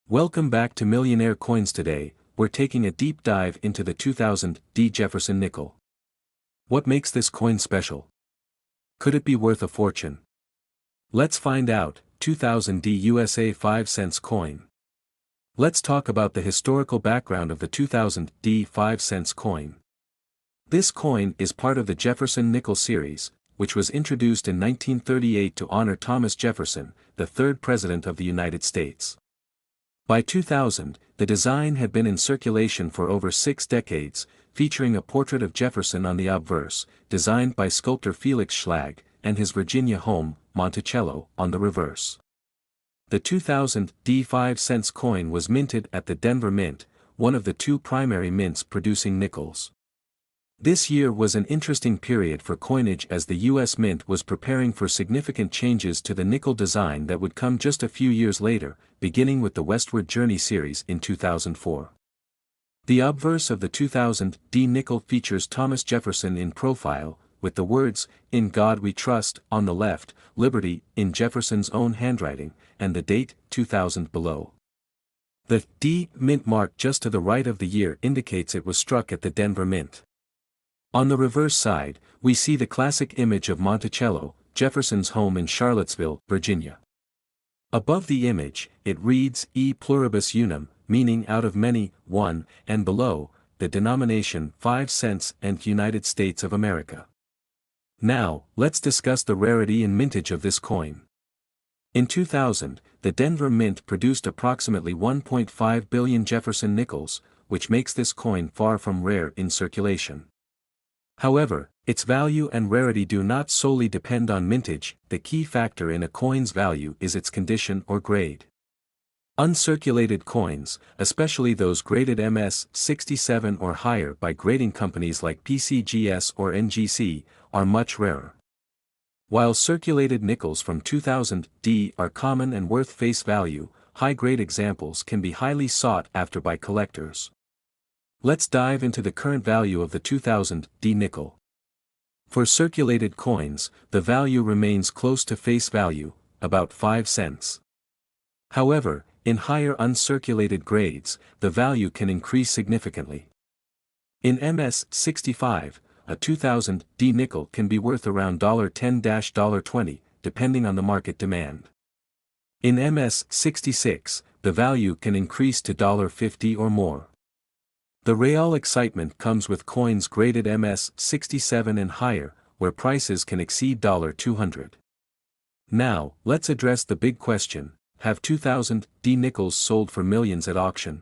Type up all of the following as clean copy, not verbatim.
Welcome back to Millionaire Coins. Today, we're taking a deep dive into the 2000 D Jefferson nickel. What makes this coin special? Could it be worth a fortune? Let's find out. 2000 D USA 5 cents coin. Let's talk about the historical background of the 2000 D 5 cents coin. This coin is part of the Jefferson nickel series, which was introduced in 1938 to honor Thomas Jefferson, the third president of the United States. By 2000, the design had been in circulation for over 6 decades, featuring a portrait of Jefferson on the obverse, designed by sculptor Felix Schlag, and his Virginia home, Monticello, on the reverse. The 2000 D 5 cents coin was minted at the Denver Mint, one of the two primary mints producing nickels. This year was an interesting period for coinage as the U.S. Mint was preparing for significant changes to the nickel design that would come just a few years later, beginning with the Westward Journey series in 2004. The obverse of the 2000 D nickel features Thomas Jefferson in profile, with the words, "In God We Trust," on the left, "Liberty," in Jefferson's own handwriting, and the date, 2000 below. The D Mint mark just to the right of the year indicates it was struck at the Denver Mint. On the reverse side, we see the classic image of Monticello, Jefferson's home in Charlottesville, Virginia. Above the image, it reads E pluribus unum, meaning out of many, one, and below, the denomination 5 cents and United States of America. Now, let's discuss the rarity and mintage of this coin. In 2000, the Denver Mint produced approximately 1.5 billion Jefferson nickels, which makes this coin far from rare in circulation. However, its value and rarity do not solely depend on mintage. The key factor in a coin's value is its condition or grade. Uncirculated coins, especially those graded MS 67 or higher by grading companies like PCGS or NGC, are much rarer. While circulated nickels from 2000 D are common and worth face value, high-grade examples can be highly sought after by collectors. Let's dive into the current value of the 2000 D nickel. For circulated coins, the value remains close to face value, about 5 cents. However, in higher uncirculated grades, the value can increase significantly. In MS 65, a 2000 D nickel can be worth around $10–$20, depending on the market demand. In MS 66, the value can increase to $50 or more. The real excitement comes with coins graded MS 67 and higher, where prices can exceed $200. Now, let's address the big question: have 2000 D nickels sold for millions at auction?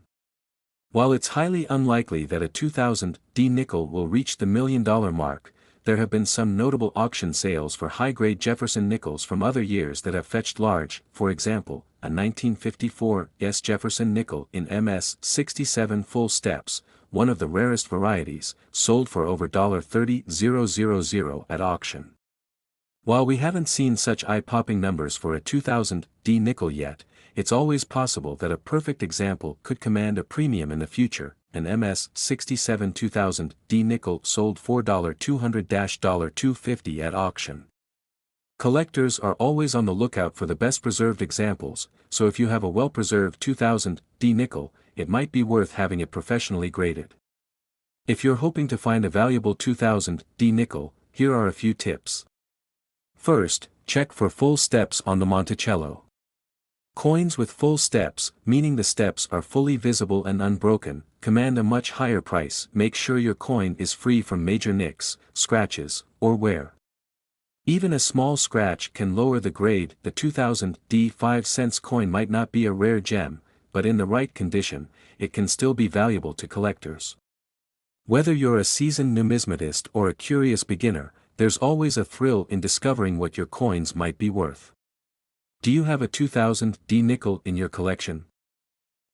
While it's highly unlikely that a 2000 D nickel will reach the $1 million mark, there have been some notable auction sales for high-grade Jefferson nickels from other years that have fetched large. For example, a 1954 S Jefferson nickel in MS 67 full steps, one of the rarest varieties, sold for over $30,000 at auction. While we haven't seen such eye-popping numbers for a 2000 D nickel yet, it's always possible that a perfect example could command a premium in the future. An MS 67 2000 D nickel sold for $200–$250 at auction. Collectors are always on the lookout for the best preserved examples, so if you have a well-preserved 2000 D nickel, it might be worth having it professionally graded. If you're hoping to find a valuable 2000 D nickel, here are a few tips. First, check for full steps on the Monticello. Coins with full steps, meaning the steps are fully visible and unbroken, command a much higher price. Make sure your coin is free from major nicks, scratches, or wear. Even a small scratch can lower the grade. The 2000 D 5 cents coin might not be a rare gem, but in the right condition, it can still be valuable to collectors. Whether you're a seasoned numismatist or a curious beginner, there's always a thrill in discovering what your coins might be worth. Do you have a 2000 D nickel in your collection?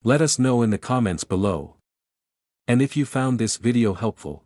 Let us know in the comments below. And if you found this video helpful,